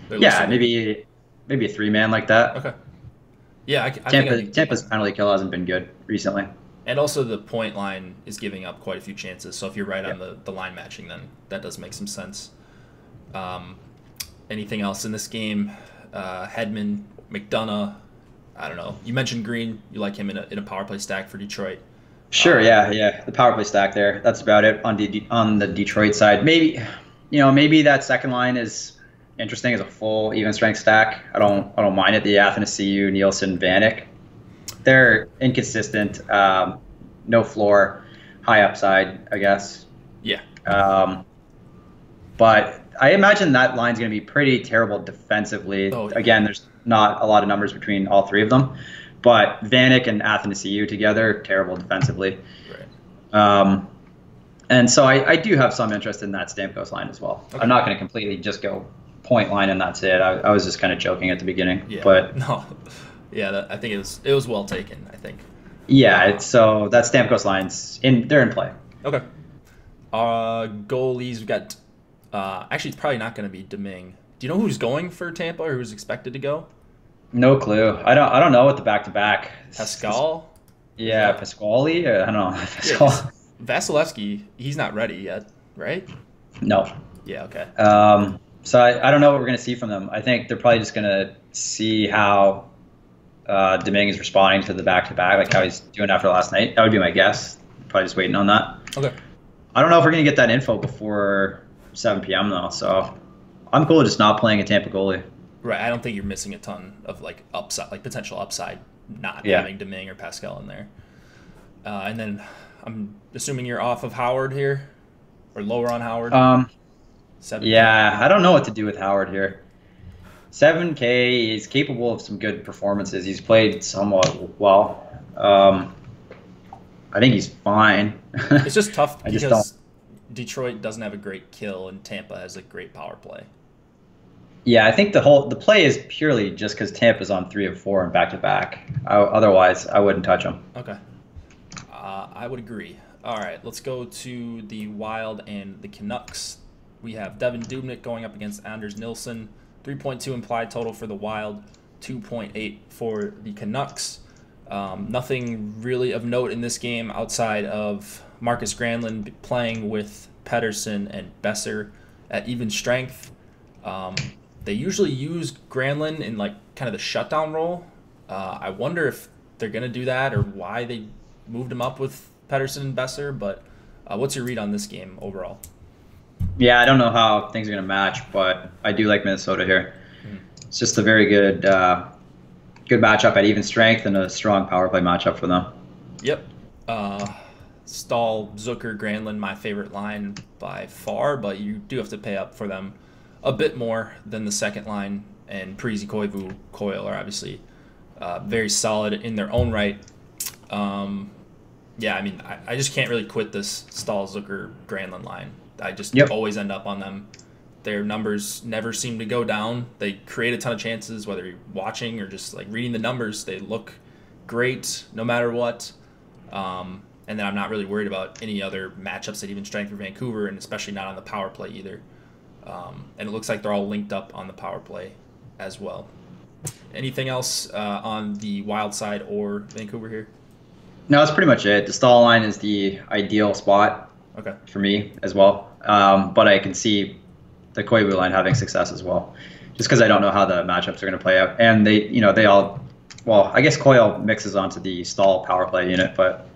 Maybe a 3-man like that. Okay. Yeah, Tampa's penalty kill hasn't been good recently. And also the point line is giving up quite a few chances. So if you're right on the line matching, then that does make some sense. Anything else in this game? Hedman, McDonough. I don't know. You mentioned Green. You like him in a power play stack for Detroit. Sure. Yeah. The power play stack there. That's about it on the Detroit side. Maybe that second line is interesting as a full even strength stack. I don't mind it. The Athanasiou, Nielsen, Vanek. They're inconsistent. No floor, high upside, I guess. Yeah. But I imagine that line's going to be pretty terrible defensively. Oh, yeah. Again, there's not a lot of numbers between all three of them. But Vanek and Athanasiou together, terrible defensively. Right. And so I do have some interest in that Stamkos line as well. Okay. I'm not going to completely just go point line and that's it. I was just kind of joking at the beginning. Yeah. But no. Yeah, I think it was well taken, I think. yeah, so that Stamkos line's they're in play. Okay. Goalies, we've got actually it's probably not going to be Domingue. Do you know who's going for Tampa or who's expected to go? No clue. I don't know what the back-to-back. Pascal? Yeah, Pasquale? I don't know. Pascal. Yeah, Vasilevsky, he's not ready yet, right? No. Yeah, okay. So I don't know what we're going to see from them. I think they're probably just going to see how Domingue is responding to the back-to-back, like how he's doing after last night. That would be my guess. Probably just waiting on that. Okay. I don't know if we're going to get that info before 7 p.m. though, so I'm cool with just not playing a Tampa goalie. Right, I don't think you're missing a ton of like upside, like potential upside, not having Domingue or Pascal in there. And then I'm assuming you're off of Howard here, or lower on Howard. 7K. Yeah, I don't know what to do with Howard here. 7K is capable of some good performances. He's played somewhat well. I think he's fine. It's just tough because don't. Detroit doesn't have a great kill and Tampa has a great power play. Yeah, I think the play is purely just because Tampa's on 3 of 4 and back-to-back. Otherwise, I wouldn't touch him. Okay. I would agree. All right, let's go to the Wild and the Canucks. We have Devin Dubnyk going up against Anders Nilsson. 3.2 implied total for the Wild, 2.8 for the Canucks. Nothing really of note in this game outside of Marcus Granlund playing with Pettersson and Besser at even strength. They usually use Granlund in like kind of the shutdown role. I wonder if they're going to do that or why they moved him up with Pettersson and Besser. But what's your read on this game overall? Yeah, I don't know how things are going to match, but I do like Minnesota here. It's just a very good matchup at even strength and a strong power play matchup for them. Yep. Stahl, Zucker, Granlund, my favorite line by far, but you do have to pay up for them a bit more than the second line. And Parise, Koivu, Coyle are obviously very solid in their own right. Yeah, I mean, I just can't really quit this Stahl, Zucker, Granlund line. I just always end up on them. Their numbers never seem to go down. They create a ton of chances, whether you're watching or just like reading the numbers. They look great no matter what. And then I'm not really worried about any other matchups at even strength for Vancouver, and especially not on the power play either. And it looks like they're all linked up on the power play as well. Anything else on the Wild side or Vancouver here? No, that's pretty much it. The Stahl line is the ideal spot for me as well. But I can see the Koivu line having success as well, just because I don't know how the matchups are going to play out. And they all, well, I guess Coyle mixes onto the Stahl power play unit, but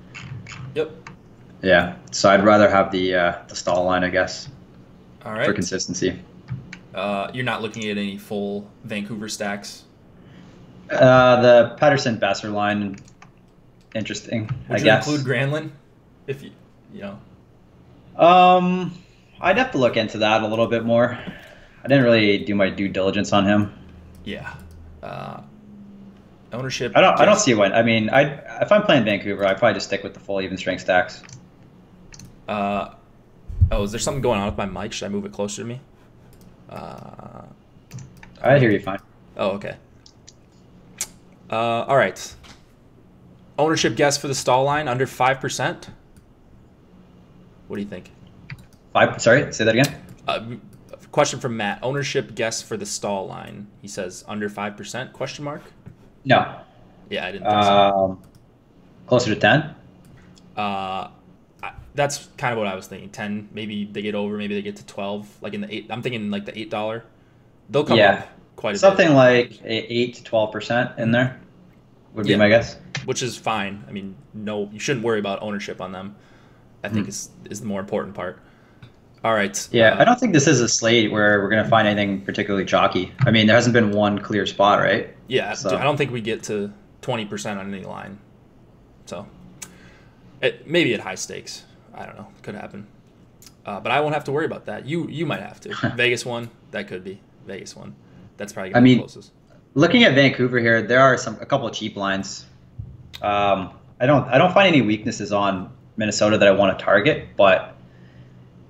yeah. So I'd rather have the Stahl line, I guess, all right, for consistency. You're not looking at any full Vancouver stacks. The Pettersson Besser line, interesting. Would you include Granlund if you know? I'd have to look into that a little bit more. I didn't really do my due diligence on him. Yeah. Ownership. I don't see when. I mean, if I'm playing Vancouver, I'd probably just stick with the full even strength stacks. Is there something going on with my mic? Should I move it closer to me? I hear you fine. Oh, okay. All right. Ownership guess for the Stahl line under 5%. What do you think? Sorry, say that again. Question from Matt. Ownership guess for the Stahl line. He says under 5%? Question mark. No. Yeah, I didn't think so. Closer to 10. That's kind of what I was thinking. 10. Maybe they get over. Maybe they get to 12. Like in the 8. I'm thinking like the $8. They'll come up quite a bit. Something like 8 to 12% in there would be my guess. Which is fine. I mean, no, you shouldn't worry about ownership on them. I think is the more important part. All right. Yeah, I don't think this is a slate where we're going to find anything particularly chalky. I mean, there hasn't been one clear spot, right? Yeah, so. I don't think we get to 20% on any line. So maybe at high stakes. I don't know. Could happen. But I won't have to worry about that. You might have to. Vegas one, that could be. Vegas one. That's probably I going to be mean, the closest. looking at Vancouver here, there are a couple of cheap lines. I don't find any weaknesses on Minnesota that I want to target, but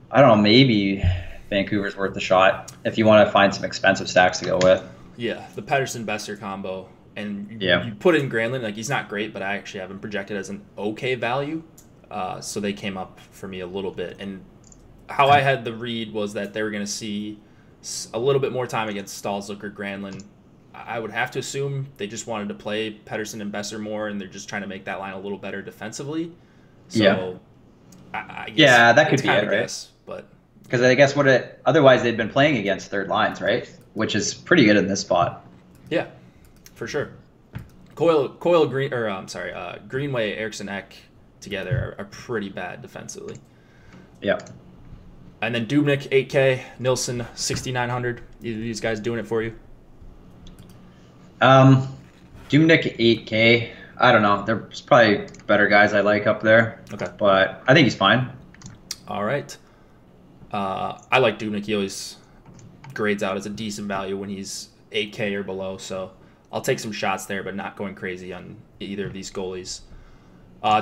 I don't know, maybe Vancouver's worth a shot if you want to find some expensive stacks to go with. Yeah, the Pettersson-Besser combo. And Yeah. you put in Granlund, like he's not great, but I actually have him projected as an okay value. So they came up for me a little bit. And how I had the read was that they were going to see a little bit more time against Stahlzucker, Granlund. I would have to assume they just wanted to play Pettersson and Besser more, and they're just trying to make that line a little better defensively. So Yeah. I guess Yeah, that could it's be kind it, of a right? guess, but Because I guess otherwise they'd been playing against third lines, right? Which is pretty good in this spot. yeah, for sure. Greenway, Eriksson Ek together are pretty bad defensively. Yeah. And then Dubnyk 8K, Nilsson 6,900. Either of these guys doing it for you? Dubnyk 8K. I don't know. There's probably better guys I like up there. Okay. But I think he's fine. All right. I like Dubnyk. He always grades out as a decent value when he's 8K or below. So I'll take some shots there, but not going crazy on either of these goalies.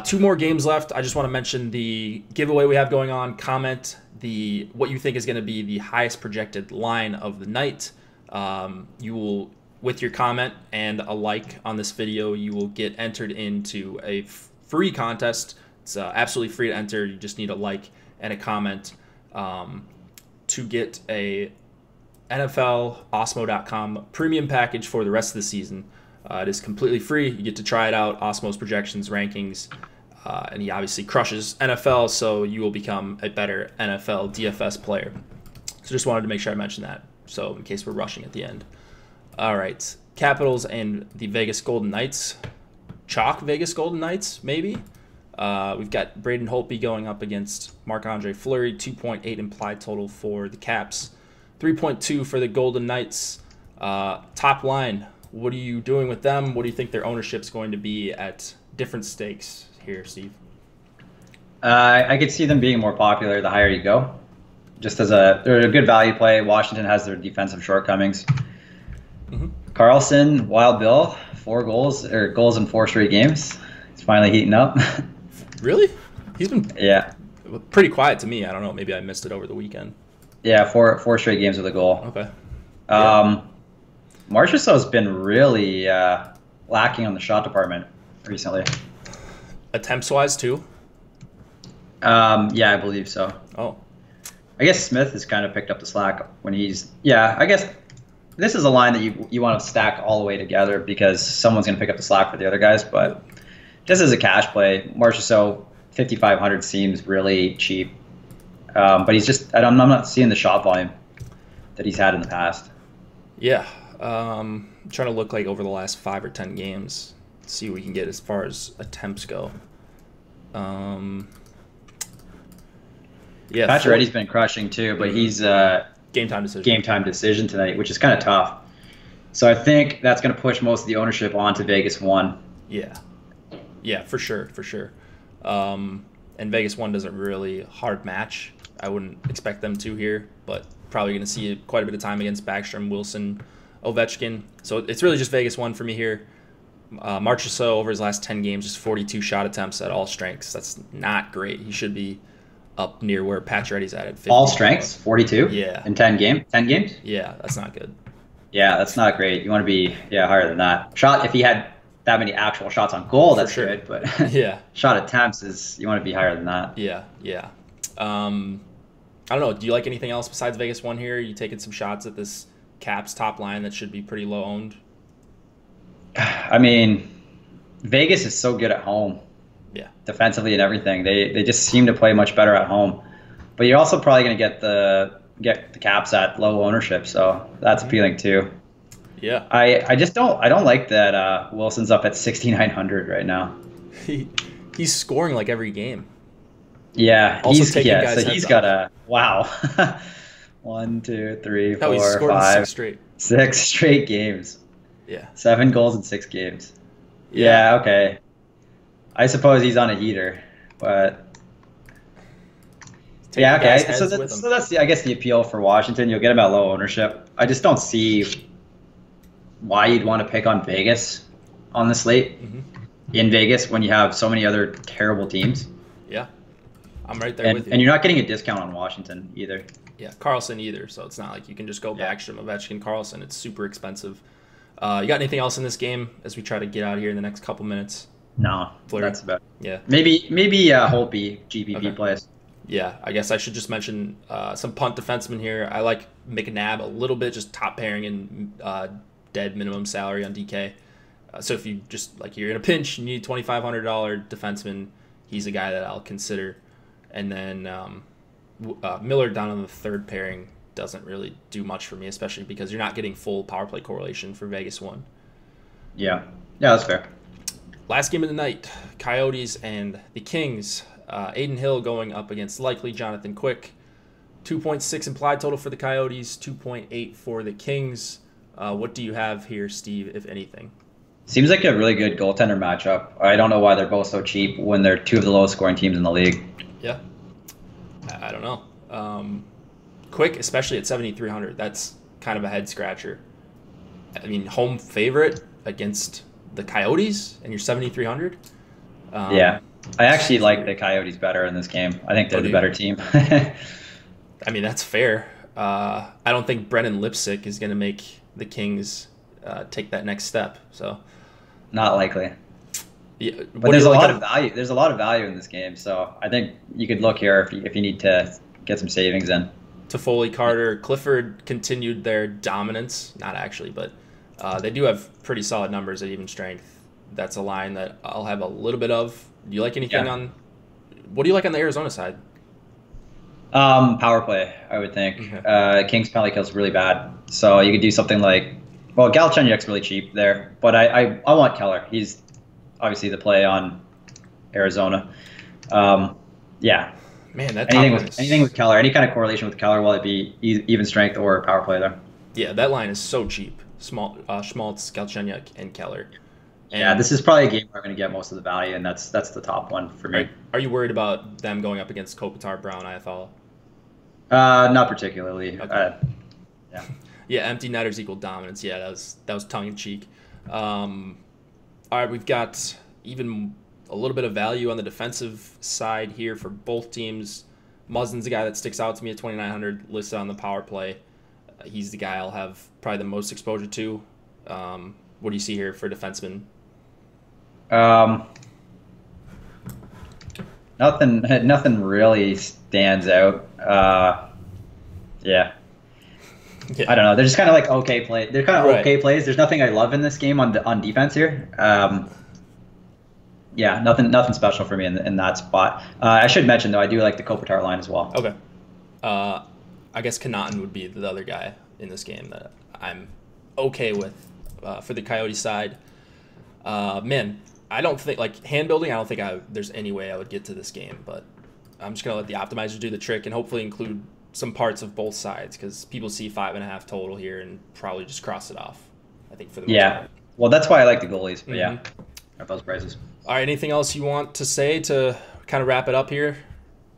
2 more games left. I just want to mention the giveaway we have going on. Comment what you think is going to be the highest projected line of the night. You will, with your comment and a like on this video, you will get entered into a free contest. It's absolutely free to enter. You just need a like and a comment to get a NFL Osmo.com premium package for the rest of the season. It is completely free. You get to try it out, Osmo's projections, rankings, and he obviously crushes NFL, so you will become a better NFL DFS player. So just wanted to make sure I mentioned that, so in case we're rushing at the end. All right, Capitals and the Vegas Golden Knights. Chalk Vegas Golden Knights, maybe. We've got Braden Holtby going up against Marc-Andre Fleury, 2.8 implied total for the Caps, 3.2 for the Golden Knights. Top line, what are you doing with them? What do you think their ownership's going to be at different stakes here, Steve? I could see them being more popular the higher you go. Just they're a good value play. Washington has their defensive shortcomings. Mm-hmm. Carlson, Wild Bill, 4 goals in 4 straight games. He's finally heating up. Really? He's been Yeah. pretty quiet to me. I don't know. Maybe I missed it over the weekend. Yeah, 4 straight games with a goal. Okay. Marchessault's been really lacking on the shot department recently. Attempts-wise, too? Yeah, I believe so. Oh. I guess Smith has kind of picked up the slack when he's... Yeah, I guess this is a line that you want to stack all the way together because someone's going to pick up the slack for the other guys. But just as a cash play, Marchessault 5,500 seems really cheap. But he's just... I'm not seeing the shot volume that he's had in the past. Yeah. I'm trying to look like over the last 5 or 10 games, see what we can get as far as attempts go. Yeah, Pacioretty's been crushing too, but he's game time decision tonight, which is kind of tough. So I think that's going to push most of the ownership onto Vegas 1. Yeah, for sure. And Vegas 1 doesn't really hard match. I wouldn't expect them to here, but probably going to see quite a bit of time against Backstrom, Wilson, Ovechkin. So it's really just Vegas 1 for me here. Marchessault over his last 10 games, just 42 shot attempts at all strengths. That's not great. He should be up near where Pacioretty's at 50. All strengths, 42? Yeah. In 10 games? Yeah, that's not good. Yeah, that's not great. You want to be higher than that. If he had that many actual shots on goal, that's sure. good. But yeah, shot attempts you want to be higher than that. Yeah. I don't know. Do you like anything else besides Vegas 1 here? Are you taking some shots at this Caps top line that should be pretty low owned? I mean, Vegas is so good at home. Yeah. Defensively and everything. They just seem to play much better at home. But you're also probably going to get the Caps at low ownership, so that's appealing too. Yeah. I don't like that Wilson's up at 6,900 right now. He's scoring like every game. Yeah, also taking guys' so he's heads got off. Wow. 1, 2, 3, 4, he's scored 5, 6 straight games. Yeah. 7 goals in 6 games. Yeah, okay. I suppose he's on a heater, but Take Yeah, the guys' okay. heads with them. So that's I guess the appeal for Washington. You'll get them at low ownership. I just don't see why you'd want to pick on Vegas on the slate in Vegas when you have so many other terrible teams. Yeah, I'm right there with you. And you're not getting a discount on Washington either. Yeah, Carlson either. So it's not like you can just go Backstrom, Ovechkin, Carlson. It's super expensive. You got anything else in this game as we try to get out of here in the next couple minutes? No, Flurry? that's about it. Yeah. Maybe Holtby GPP plays. Yeah, I guess I should just mention some punt defensemen here. I like McNabb a little bit, just top pairing in dead minimum salary on DK. So if you just, like, you're in a pinch, you need $2,500 defenseman, he's a guy that I'll consider. And then Miller down on the third pairing doesn't really do much for me, especially because you're not getting full power play correlation for Vegas 1. Yeah, that's fair. Last game of the night, Coyotes and the Kings. Aiden Hill going up against likely Jonathan Quick. 2.6 implied total for the Coyotes, 2.8 for the Kings. What do you have here, Steve, if anything? Seems like a really good goaltender matchup. I don't know why they're both so cheap when they're two of the lowest scoring teams in the league. Yeah, I don't know. Quick, especially at 7,300, that's kind of a head scratcher. I mean, home favorite against the Coyotes, and you're 7,300. Yeah, I actually like the Coyotes better in this game. I think they're the better team. I mean, that's fair. I don't think Brennan Lipsick is going to make the Kings take that next step. So, not likely. Yeah, but there's a lot of value. There's a lot of value in this game, so I think you could look here if you need to get some savings in. Toffoli, Carter, Clifford continued their dominance. Not actually, but they do have pretty solid numbers at even strength. That's a line that I'll have a little bit of. Do you like anything on? What do you like on the Arizona side? Power play, I would think. Okay. Kings penalty kill's really bad, so you could do something like, well, Galchenyuk's really cheap there, but I want Keller. He's obviously the play on Arizona. Yeah. Man, that anything with Keller, any kind of correlation with Keller, will it be even strength or power play there? Yeah, that line is so cheap. Schmaltz, Galchenyuk, and Keller. And yeah, this is probably a game where I'm going to get most of the value, and that's the top one for me. Are you worried about them going up against Kopitar, Brown, IFL? Not particularly. Okay. Yeah. Yeah, empty netters equal dominance. Yeah, that was tongue in cheek. All right, we've got even a little bit of value on the defensive side here for both teams. Muslin's the guy that sticks out to me at 2,900, listed on the power play. He's the guy I'll have probably the most exposure to. What do you see here for defensemen? Nothing really stands out. Yeah. I don't know. They're just kind of like okay play. They're kind of okay plays. There's nothing I love in this game on defense here. Yeah, nothing special for me in that spot. I should mention though, I do like the Kopitar line as well. Okay. I guess Connaughton would be the other guy in this game that I'm okay with for the Coyote side. Man, I don't think, like, hand building, I don't think there's any way I would get to this game, but I'm just going to let the optimizer do the trick and hopefully include some parts of both sides, because people see 5.5 total here and probably just cross it off, I think, for the most part. Well, that's why I like the goalies, but yeah, at those prices. All right, anything else you want to say to kind of wrap it up here?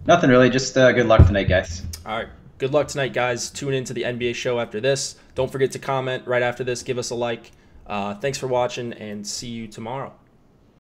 Nothing really, just good luck tonight, guys. All right, good luck tonight, guys. Tune into the NBA show after this. Don't forget to comment right after this. Give us a like. Thanks for watching, and see you tomorrow.